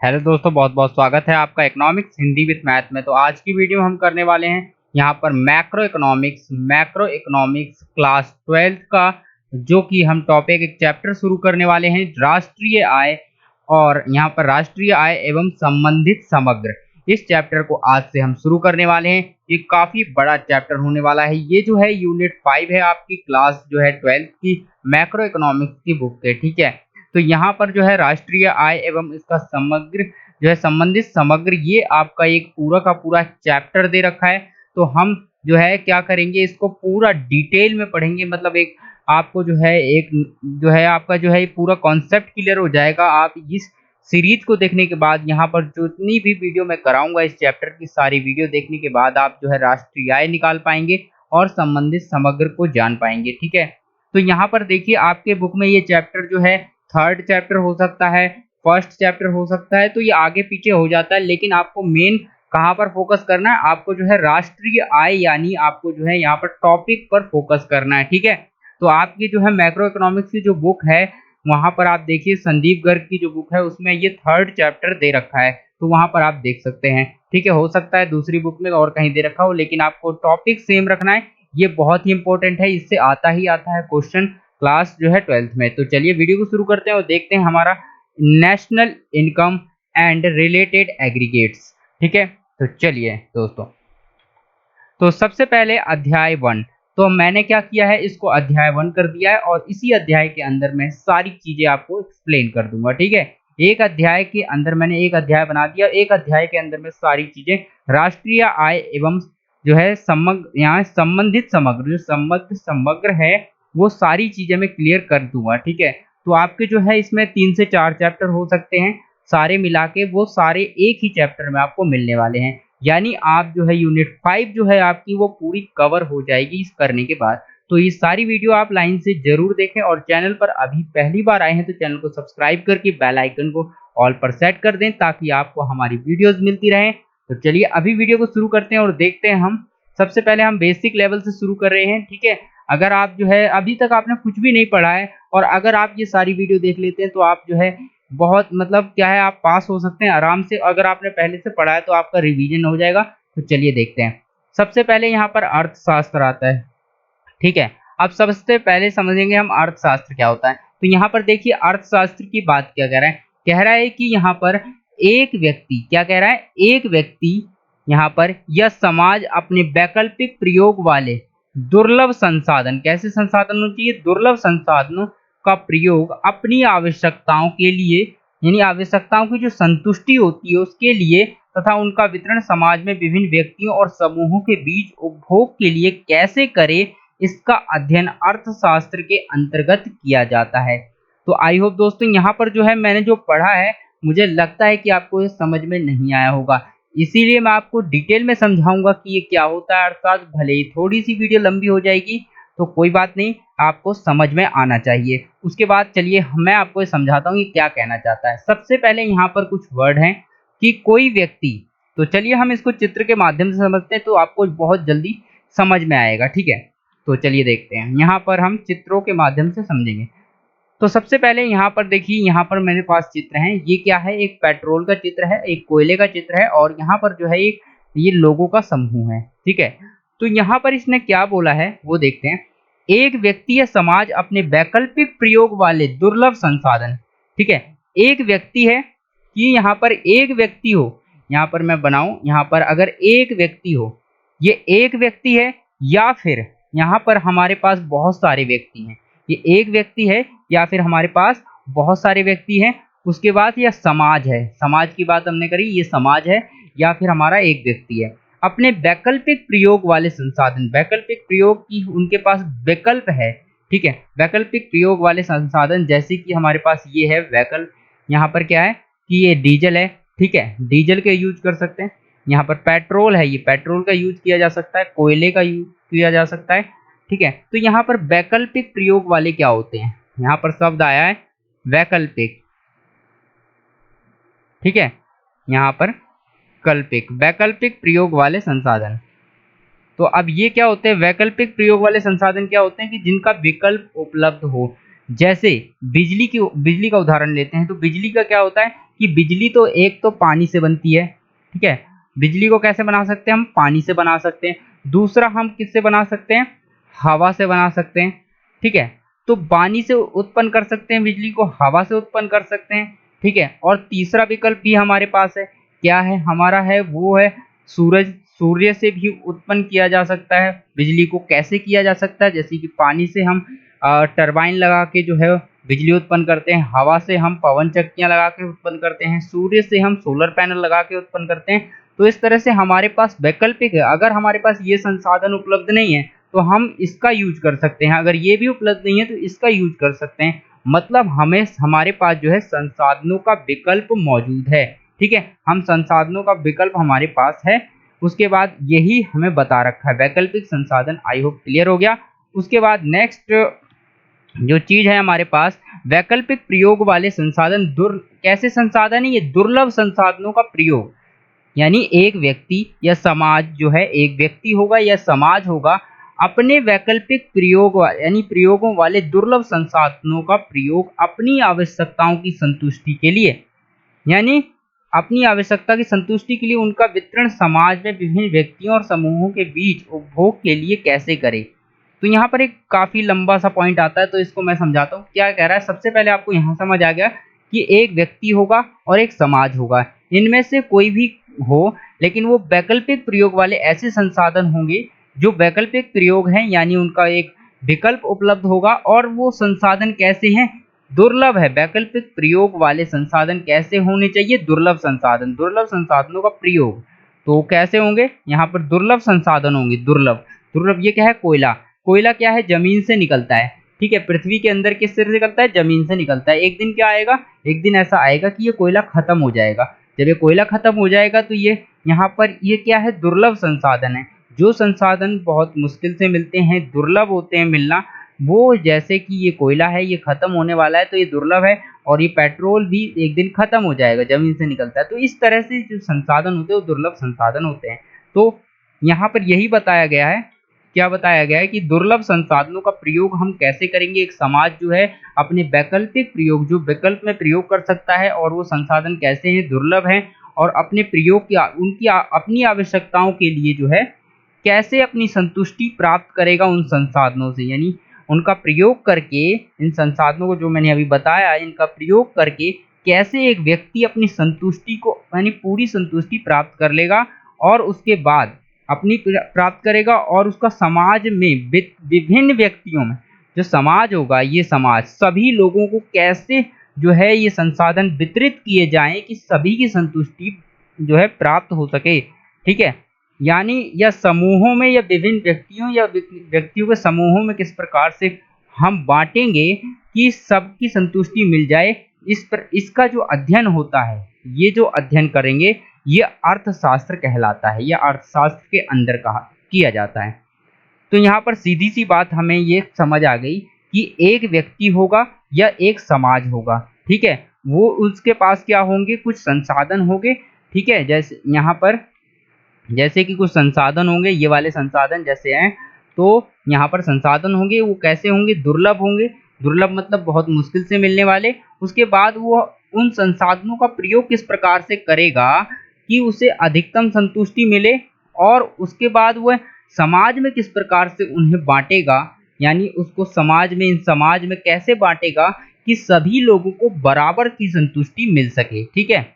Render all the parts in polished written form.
Hello दोस्तों, बहुत बहुत स्वागत है आपका इकोनॉमिक्स हिंदी विद मैथ में। तो आज की वीडियो में हम करने वाले हैं यहाँ पर मैक्रो इकोनॉमिक्स क्लास 12th का, जो कि हम टॉपिक एक चैप्टर शुरू करने वाले हैं, राष्ट्रीय आय। और यहाँ पर राष्ट्रीय आय एवं संबंधित समग्र, इस चैप्टर को आज से हम शुरू करने वाले हैं। ये काफी बड़ा चैप्टर होने वाला है। ये जो है यूनिट 5 है, आपकी क्लास जो है 12th की मैक्रो इकोनॉमिक्स की बुक है, ठीक है। तो यहाँ पर जो है राष्ट्रीय आय एवं इसका समग्र जो है संबंधित समग्र, ये आपका एक पूरा का पूरा चैप्टर दे रखा है। तो हम जो है क्या करेंगे, इसको पूरा डिटेल में पढ़ेंगे। मतलब एक आपको जो है एक जो है आपका जो है पूरा कॉन्सेप्ट क्लियर हो जाएगा। आप इस सीरीज को देखने के बाद, यहाँ पर जितनी भी वीडियो मैं कराऊंगा इस चैप्टर की, सारी वीडियो देखने के बाद आप जो है राष्ट्रीय आय निकाल पाएंगे और संबंधित समग्र को जान पाएंगे, ठीक है। तो यहाँ पर देखिए, आपके बुक में ये चैप्टर जो है थर्ड चैप्टर हो सकता है, फर्स्ट चैप्टर हो सकता है, तो ये आगे पीछे हो जाता है। लेकिन आपको मेन कहाँ पर फोकस करना है, आपको जो है राष्ट्रीय आय, यानी आपको जो है यहाँ पर टॉपिक पर फोकस करना है, ठीक है। तो आपकी जो है मैक्रो इकोनॉमिक्स की जो बुक है, वहां पर आप देखिए संदीप गर्ग की जो बुक है, उसमें ये थर्ड चैप्टर दे रखा है। तो वहां पर आप देख सकते हैं, ठीक है। हो सकता है दूसरी बुक में और कहीं दे रखा हो, लेकिन आपको टॉपिक सेम रखना है। ये बहुत ही इंपॉर्टेंट है, इससे आता ही आता है क्वेश्चन क्लास जो है 12th में। तो चलिए वीडियो को शुरू करते हैं और देखते हैं हमारा national income and related aggregates, ठीक है। तो चलिए दोस्तों, तो सबसे पहले अध्याय 1। तो मैंने क्या किया है, इसको अध्याय 1 कर दिया है और इसी अध्याय के अंदर मैं सारी चीजें आपको एक्सप्लेन कर दूंगा, ठीक है। एक अध्याय के अंदर मैंने एक अध्याय बना दिया, एक अध्याय के अंदर में सारी चीजें राष्ट्रीय आय एवं जो है समग्र, यहाँ संबंधित समग्र, जो समग्र समग्र है, वो सारी चीजें मैं क्लियर कर दूंगा, ठीक है। तो आपके जो है इसमें 3 से 4 चैप्टर हो सकते हैं, सारे मिला के वो सारे एक ही चैप्टर में आपको मिलने वाले हैं। यानी आप जो है यूनिट 5 जो है आपकी, वो पूरी कवर हो जाएगी इस करने के बाद। तो ये सारी वीडियो आप लाइन से जरूर देखें, और चैनल पर अभी पहली बार आए हैं तो चैनल को सब्सक्राइब करके बेल आइकन को ऑल पर सेट कर दें, ताकि आपको हमारी वीडियोस मिलती रहें। तो चलिए अभी वीडियो को शुरू करते हैं और देखते हैं। हम सबसे पहले हम बेसिक लेवल से शुरू कर रहे हैं, ठीक है। अगर आप जो है अभी तक आपने कुछ भी नहीं पढ़ा है, और अगर आप ये सारी वीडियो देख लेते हैं, तो आप जो है बहुत मतलब क्या है, आप पास हो सकते हैं आराम से। अगर आपने पहले से पढ़ा है तो आपका रिवीजन हो जाएगा। तो चलिए देखते हैं। सबसे पहले यहाँ पर अर्थशास्त्र आता है, ठीक है। अब सबसे पहले समझेंगे हम अर्थशास्त्र क्या होता है। तो यहाँ पर देखिए, अर्थशास्त्र की बात क्या कह रहा है, कह रहा है कि यहाँ पर एक व्यक्ति, क्या कह रहा है, एक व्यक्ति यहाँ पर यह समाज अपने वैकल्पिक प्रयोग वाले दुर्लभ संसाधन, कैसे संसाधन होती है, दुर्लभ संसाधनों का प्रयोग अपनी आवश्यकताओं के लिए, यानी आवश्यकताओं की जो संतुष्टि होती है उसके लिए, तथा उनका वितरण समाज में विभिन्न व्यक्तियों और समूहों के बीच उपभोग के लिए कैसे करे, इसका अध्ययन अर्थशास्त्र के अंतर्गत किया जाता है। तो आई होप दोस्तों, यहाँ पर जो है मैंने जो पढ़ा है, मुझे लगता है कि आपको ये समझ में नहीं आया होगा। इसीलिए मैं आपको डिटेल में समझाऊंगा कि ये क्या होता है अर्थशास्त्र। भले ही थोड़ी सी वीडियो लंबी हो जाएगी, तो कोई बात नहीं, आपको समझ में आना चाहिए। उसके बाद चलिए मैं आपको ये समझाता हूँ ये क्या कहना चाहता है। सबसे पहले यहाँ पर कुछ वर्ड हैं कि कोई व्यक्ति, तो चलिए हम इसको चित्र के माध्यम से समझते हैं, तो आपको बहुत जल्दी समझ में आएगा, ठीक है। तो चलिए देखते हैं, यहाँ पर हम चित्रों के माध्यम से समझेंगे। तो सबसे पहले यहाँ पर देखिए, यहाँ पर मेरे पास चित्र हैं। ये क्या है, एक पेट्रोल का चित्र है, एक कोयले का चित्र है, और यहाँ पर जो है एक ये लोगों का समूह है, ठीक है। तो यहाँ पर इसने क्या बोला है वो देखते हैं। एक व्यक्ति या समाज अपने वैकल्पिक प्रयोग वाले दुर्लभ संसाधन, ठीक है। एक व्यक्ति है कि यहाँ पर एक व्यक्ति हो, यहाँ पर मैं बनाऊं, यहाँ पर अगर एक व्यक्ति हो, ये एक व्यक्ति है, या फिर यहाँ पर हमारे पास बहुत सारे व्यक्ति हैं। ये एक व्यक्ति है या फिर हमारे पास बहुत सारे व्यक्ति हैं। उसके बाद यह समाज है, समाज की बात हमने करी, ये समाज है, या फिर हमारा एक व्यक्ति है। अपने वैकल्पिक प्रयोग वाले संसाधन, वैकल्पिक प्रयोग की उनके पास विकल्प है, ठीक है। वैकल्पिक प्रयोग वाले संसाधन, जैसे कि हमारे पास ये है वैकल्प, यहाँ पर क्या है कि ये डीजल है, ठीक है, डीजल के यूज कर सकते हैं। यहाँ पर पेट्रोल है, ये पेट्रोल का यूज किया जा सकता है, कोयले का यूज किया जा सकता है, ठीक है। तो यहाँ पर वैकल्पिक प्रयोग वाले क्या होते हैं, यहाँ पर शब्द आया है वैकल्पिक, ठीक है। यहाँ पर कल्पिक, वैकल्पिक प्रयोग वाले संसाधन। तो अब ये क्या होते हैं, वैकल्पिक प्रयोग वाले संसाधन क्या होते हैं कि जिनका विकल्प उपलब्ध हो। जैसे बिजली का उदाहरण लेते हैं, तो बिजली का क्या होता है कि बिजली तो एक तो पानी से बनती है, ठीक है, बिजली को कैसे बना सकते हैं हम, पानी से बना सकते हैं। दूसरा हम किससे बना सकते हैं, हवा से बना सकते हैं, ठीक है। तो पानी से उत्पन्न कर सकते हैं बिजली को, हवा से उत्पन्न कर सकते हैं, ठीक है। और तीसरा विकल्प भी हमारे पास है, क्या है हमारा, है वो है सूरज। सूर्य से भी उत्पन्न किया जा सकता है बिजली को। कैसे किया जा सकता है, जैसे कि पानी से हम टरबाइन लगा के जो है बिजली उत्पन्न करते हैं, हवा से हम पवन चक्कियां लगा के उत्पन्न करते हैं, सूर्य से हम सोलर पैनल लगा के उत्पन्न करते हैं। तो इस तरह से हमारे पास वैकल्पिक है। अगर हमारे पास ये संसाधन उपलब्ध नहीं है तो हम इसका यूज कर सकते हैं, अगर ये भी उपलब्ध नहीं है तो इसका यूज कर सकते हैं। मतलब हमें हमारे पास जो है संसाधनों का विकल्प मौजूद है, ठीक है। हम संसाधनों का विकल्प हमारे पास है। उसके बाद यही हमें बता रखा है वैकल्पिक संसाधन। आई होप क्लियर हो गया। उसके बाद नेक्स्ट जो चीज है हमारे पास, वैकल्पिक प्रयोग वाले संसाधन कैसे संसाधन है, ये दुर्लभ संसाधनों का प्रयोग। यानी एक व्यक्ति या समाज जो है, एक व्यक्ति होगा या समाज होगा, अपने वैकल्पिक प्रयोग यानी प्रयोगों वाले दुर्लभ संसाधनों का प्रयोग अपनी आवश्यकताओं की संतुष्टि के लिए, यानी अपनी आवश्यकता की संतुष्टि के लिए उनका वितरण समाज में विभिन्न व्यक्तियों और समूहों के बीच उपभोग के लिए कैसे करे। तो यहाँ पर एक काफी लंबा सा पॉइंट आता है, तो इसको मैं समझाता हूँ क्या कह रहा है। सबसे पहले आपको यहाँ समझ आ गया कि एक व्यक्ति होगा और एक समाज होगा, इनमें से कोई भी हो, लेकिन वो वैकल्पिक प्रयोग वाले ऐसे संसाधन होंगे जो वैकल्पिक प्रयोग हैं, यानी उनका एक विकल्प उपलब्ध होगा। और वो संसाधन कैसे हैं, दुर्लभ है। वैकल्पिक प्रयोग वाले संसाधन कैसे होने चाहिए, दुर्लभ संसाधन। दुर्लभ संसाधनों का प्रयोग तो कैसे होंगे, यहाँ पर दुर्लभ संसाधन होंगे। दुर्लभ, दुर्लभ ये क्या है, कोयला। कोयला क्या है, जमीन से निकलता है, ठीक है। पृथ्वी के अंदर किससे निकलता है, जमीन से निकलता है। एक दिन क्या आएगा, एक दिन ऐसा आएगा कि ये कोयला खत्म हो जाएगा। जब ये कोयला खत्म हो जाएगा तो ये यहाँ पर ये क्या है, दुर्लभ संसाधन है। जो संसाधन बहुत मुश्किल से मिलते हैं, दुर्लभ होते हैं मिलना, वो जैसे कि ये कोयला है, ये खत्म होने वाला है तो ये दुर्लभ है। और ये पेट्रोल भी एक दिन खत्म हो जाएगा, जमीन से निकलता है। तो इस तरह से जो संसाधन होते हैं वो दुर्लभ संसाधन होते हैं। तो यहाँ पर यही बताया गया है, क्या बताया गया है कि दुर्लभ संसाधनों का प्रयोग हम कैसे करेंगे। एक समाज जो है अपने वैकल्पिक प्रयोग, जो विकल्प में प्रयोग कर सकता है, और वो संसाधन कैसे हैं, दुर्लभ हैं, और अपने प्रयोग की उनकी अपनी आवश्यकताओं के लिए जो है कैसे अपनी संतुष्टि प्राप्त करेगा उन संसाधनों से। यानी उनका प्रयोग करके, इन संसाधनों को जो मैंने अभी बताया, इनका प्रयोग करके कैसे एक व्यक्ति अपनी संतुष्टि को यानी पूरी संतुष्टि प्राप्त कर लेगा, और उसके बाद अपनी प्राप्त करेगा, और उसका समाज में विभिन्न व्यक्तियों में जो समाज होगा, ये समाज सभी लोगों को कैसे जो है ये संसाधन वितरित किए जाएं कि सभी की संतुष्टि जो है प्राप्त हो सके, ठीक है। यानी या समूहों में या विभिन्न व्यक्तियों या व्यक्तियों के समूहों में किस प्रकार से हम बांटेंगे कि सबकी संतुष्टि मिल जाए, इसका जो अध्ययन होता है, ये जो अध्ययन करेंगे, ये अर्थशास्त्र कहलाता है। यह अर्थशास्त्र के अंदर कहा किया जाता है। तो यहाँ पर सीधी सी बात हमें ये समझ आ गई कि एक व्यक्ति होगा या एक समाज होगा, ठीक है। वो उसके पास क्या होंगे, कुछ संसाधन होंगे, ठीक है। जैसे यहाँ पर जैसे कि कुछ संसाधन होंगे, ये वाले संसाधन जैसे हैं, तो यहाँ पर संसाधन होंगे, वो कैसे होंगे, दुर्लभ होंगे। दुर्लभ मतलब बहुत मुश्किल से मिलने वाले। उसके बाद वो उन संसाधनों का प्रयोग किस प्रकार से करेगा कि उसे अधिकतम संतुष्टि मिले, और उसके बाद वह समाज में किस प्रकार से उन्हें बांटेगा, यानी उसको समाज में, इन समाज में कैसे बांटेगा कि सभी लोगों को बराबर की संतुष्टि मिल सके, ठीक है।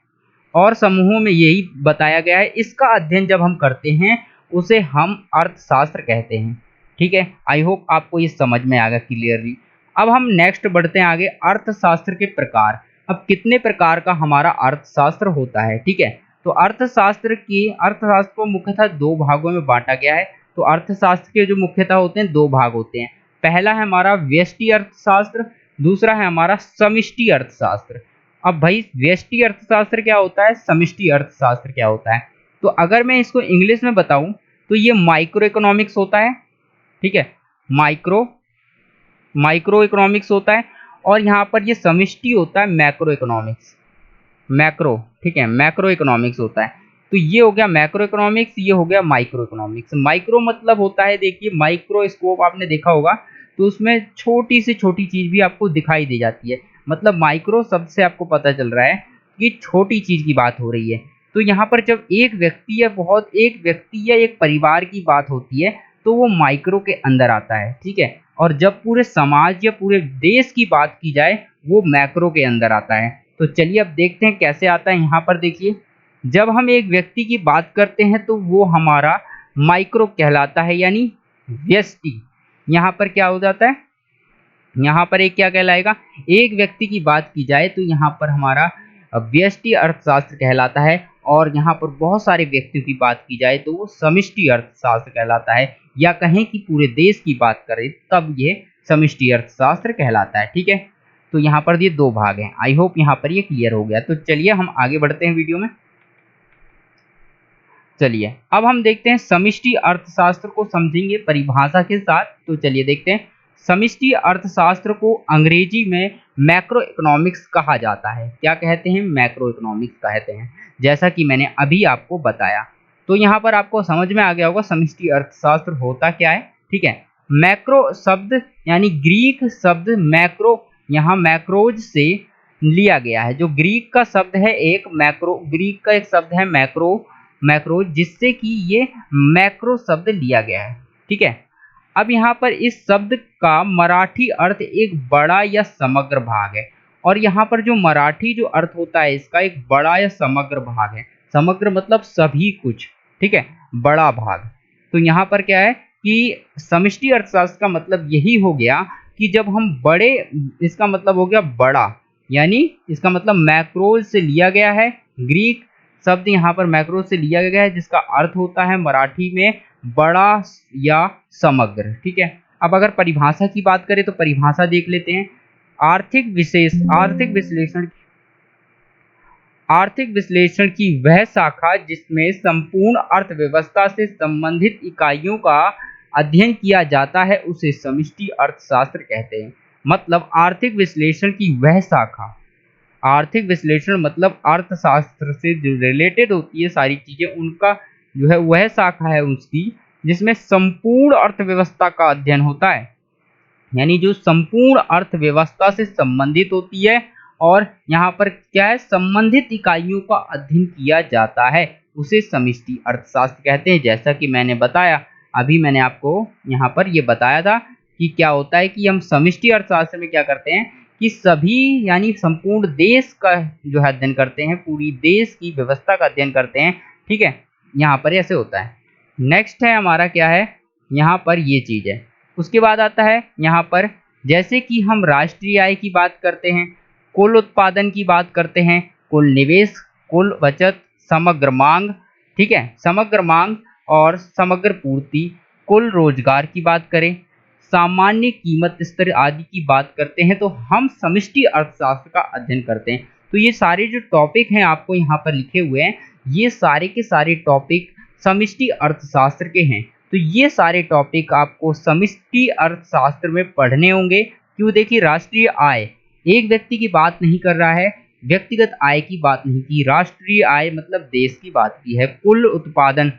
और समूहों में यही बताया गया है। इसका अध्ययन जब हम करते हैं उसे हम अर्थशास्त्र कहते हैं, ठीक है। आई होप आपको ये समझ में आ गया क्लियरली। अब हम नेक्स्ट बढ़ते हैं आगे, अर्थशास्त्र के प्रकार। अब कितने प्रकार का हमारा अर्थशास्त्र होता है, ठीक है। तो अर्थशास्त्र को मुख्यतः दो भागों में बांटा गया है। तो अर्थशास्त्र के जो मुख्यतः होते हैं दो भाग होते हैं। पहला है हमारा व्यष्टि अर्थशास्त्र, दूसरा है हमारा समष्टि अर्थशास्त्र। अब भाई व्यष्टि अर्थशास्त्र क्या होता है, समष्टि अर्थशास्त्र क्या होता है, तो अगर मैं इसको इंग्लिश में बताऊं तो ये माइक्रो इकोनॉमिक्स होता है, ठीक है। माइक्रो इकोनॉमिक्स होता है। और यहाँ पर ये समष्टि होता है मैक्रो इकोनॉमिक्स, मैक्रो, ठीक है, मैक्रो इकोनॉमिक्स होता है। तो ये हो गया मैक्रो इकोनॉमिक्स, ये हो गया माइक्रो इकोनॉमिक्स। माइक्रो मतलब होता है, देखिए माइक्रोस्कोप आपने देखा होगा, तो उसमें छोटी से छोटी चीज भी आपको दिखाई दे जाती है। मतलब माइक्रो शब्द से आपको पता चल रहा है ये छोटी चीज की बात हो रही है। तो यहाँ पर जब एक व्यक्ति या एक परिवार की बात होती है तो वो माइक्रो के अंदर आता है, ठीक है। और जब पूरे समाज या पूरे देश की बात की जाए वो मैक्रो के अंदर आता है। तो चलिए अब देखते हैं कैसे आता है। यहाँ पर देखिए, जब हम एक व्यक्ति की बात करते हैं तो वो हमारा माइक्रो कहलाता है, यानी व्यष्टि। यहाँ पर क्या हो जाता है, यहाँ पर एक क्या कहलाएगा, एक व्यक्ति की बात की जाए तो यहाँ पर हमारा व्यष्टि अर्थशास्त्र कहलाता है। और यहाँ पर बहुत सारे व्यक्तियों की बात की जाए तो वो समष्टि अर्थशास्त्र कहलाता है, या कहें कि पूरे देश की बात करें तब ये समष्टि अर्थशास्त्र कहलाता है, ठीक है। तो यहाँ पर ये दो भाग हैं। आई होप यहाँ पर ये क्लियर हो गया। तो चलिए हम आगे बढ़ते हैं वीडियो में। चलिए अब हम देखते हैं समष्टि अर्थशास्त्र को समझेंगे परिभाषा के साथ। तो चलिए देखते हैं। समष्टि अर्थशास्त्र को अंग्रेजी में मैक्रो इकोनॉमिक्स कहा जाता है। क्या कहते हैं, मैक्रो इकोनॉमिक्स कहते हैं, जैसा कि मैंने अभी आपको बताया। तो यहाँ पर आपको समझ में आ गया होगा समष्टि अर्थशास्त्र होता क्या है, ठीक है। मैक्रो शब्द यानी ग्रीक शब्द मैक्रो, यहाँ मैक्रोज से लिया गया है। जो ग्रीक का शब्द है एक मैक्रो, ग्रीक का एक शब्द है मैक्रो, जिससे कि ये मैक्रो शब्द लिया गया है, ठीक है। अब यहाँ पर इस शब्द का मराठी अर्थ एक बड़ा या समग्र भाग है। और यहाँ पर जो मराठी जो अर्थ होता है इसका, एक बड़ा या समग्र भाग है। समग्र मतलब सभी कुछ, ठीक है, बड़ा भाग। तो यहाँ पर क्या है कि समष्टि अर्थशास्त्र का मतलब यही हो गया कि जब हम बड़े, इसका मतलब हो गया बड़ा, यानी इसका मतलब मैक्रोज से लिया गया है। ग्रीक शब्द यहाँ पर मैक्रो से लिया गया है, जिसका अर्थ होता है मराठी में बड़ा या समग्र, ठीक है। अब अगर परिभाषा की बात करें तो परिभाषा देख लेते हैं। आर्थिक विश्लेषण की वह शाखा जिसमें संपूर्ण अर्थव्यवस्था से संबंधित इकाइयों का अध्ययन किया जाता है उसे समष्टि अर्थशास्त्र कहते हैं। मतलब आर्थिक विश्लेषण की वह शाखा, आर्थिक विश्लेषण मतलब अर्थशास्त्र से जो रिलेटेड होती है सारी चीजें, उनका जो है वह शाखा है उसकी जिसमें संपूर्ण अर्थव्यवस्था का अध्ययन होता है, यानी जो संपूर्ण अर्थव्यवस्था से संबंधित होती है। और यहाँ पर क्या है, संबंधित इकाइयों का अध्ययन किया जाता है, उसे समष्टि अर्थशास्त्र कहते हैं। जैसा कि मैंने बताया, अभी मैंने आपको यहाँ पर ये बताया था कि क्या होता है कि हम समष्टि अर्थशास्त्र में क्या करते हैं कि सभी यानी संपूर्ण देश का जो है अध्ययन करते हैं, पूरी देश की व्यवस्था का अध्ययन करते हैं, ठीक है। यहाँ पर ऐसे होता है। नेक्स्ट है हमारा क्या है, यहाँ पर ये चीज है। उसके बाद आता है यहाँ पर, जैसे कि हम राष्ट्रीय आय की बात करते हैं, कुल उत्पादन की बात करते हैं, कुल निवेश, कुल बचत, समग्र मांग, ठीक है, समग्र मांग और समग्र पूर्ति, कुल रोजगार की बात करें, सामान्य कीमत स्तर आदि की बात करते हैं, तो हम समष्टि अर्थशास्त्र का अध्ययन करते हैं। तो ये सारे जो टॉपिक हैं आपको यहाँ पर लिखे हुए हैं, ये सारे के सारे टॉपिक समष्टि अर्थशास्त्र के हैं। तो ये सारे टॉपिक आपको समष्टि अर्थशास्त्र में पढ़ने होंगे। क्यों, देखिए राष्ट्रीय आय एक व्यक्ति की बात नहीं कर रहा है, व्यक्तिगत आय की बात नहीं की, राष्ट्रीय आय मतलब देश की बात की है। कुल उत्पादन,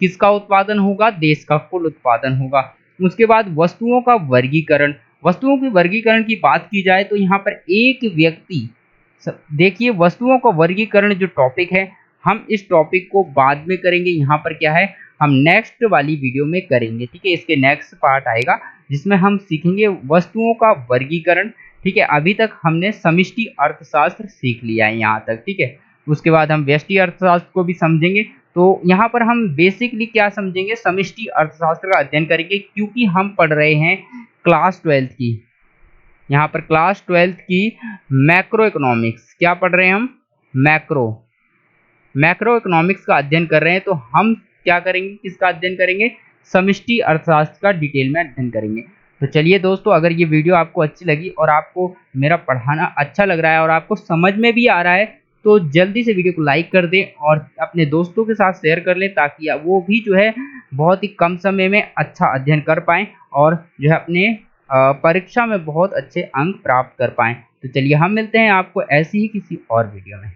किसका उत्पादन होगा, देश का कुल उत्पादन होगा। उसके बाद वस्तुओं का वर्गीकरण, वस्तुओं के वर्गीकरण की बात की जाए तो यहाँ पर एक व्यक्ति, देखिए वस्तुओं का वर्गीकरण जो टॉपिक है, हम इस टॉपिक को बाद में करेंगे। यहाँ पर क्या है, हम नेक्स्ट वाली वीडियो में करेंगे, ठीक है। इसके नेक्स्ट पार्ट आएगा जिसमें हम सीखेंगे वस्तुओं का वर्गीकरण, ठीक है। अभी तक हमने समष्टि अर्थशास्त्र सीख लिया है यहाँ तक, ठीक है। उसके बाद हम व्यष्टि अर्थशास्त्र को भी समझेंगे। तो यहाँ पर हम बेसिकली क्या समझेंगे, समष्टि अर्थशास्त्र का अध्ययन करेंगे, क्योंकि हम पढ़ रहे हैं क्लास 12 की, यहाँ पर क्लास 12 की मैक्रो इकोनॉमिक्स। क्या पढ़ रहे हैं हम, मैक्रो इकोनॉमिक्स का अध्ययन कर रहे हैं। तो हम क्या करेंगे, किसका अध्ययन करेंगे, समष्टि अर्थशास्त्र का डिटेल में अध्ययन करेंगे। तो चलिए दोस्तों, अगर ये वीडियो आपको अच्छी लगी और आपको मेरा पढ़ाना अच्छा लग रहा है और आपको समझ में भी आ रहा है, तो जल्दी से वीडियो को लाइक कर दें और अपने दोस्तों के साथ शेयर कर लें, ताकि वो भी जो है बहुत ही कम समय में अच्छा अध्ययन कर पाएं और जो है अपने परीक्षा में बहुत अच्छे अंक प्राप्त कर पाएं। तो चलिए हम मिलते हैं आपको ऐसी ही किसी और वीडियो में।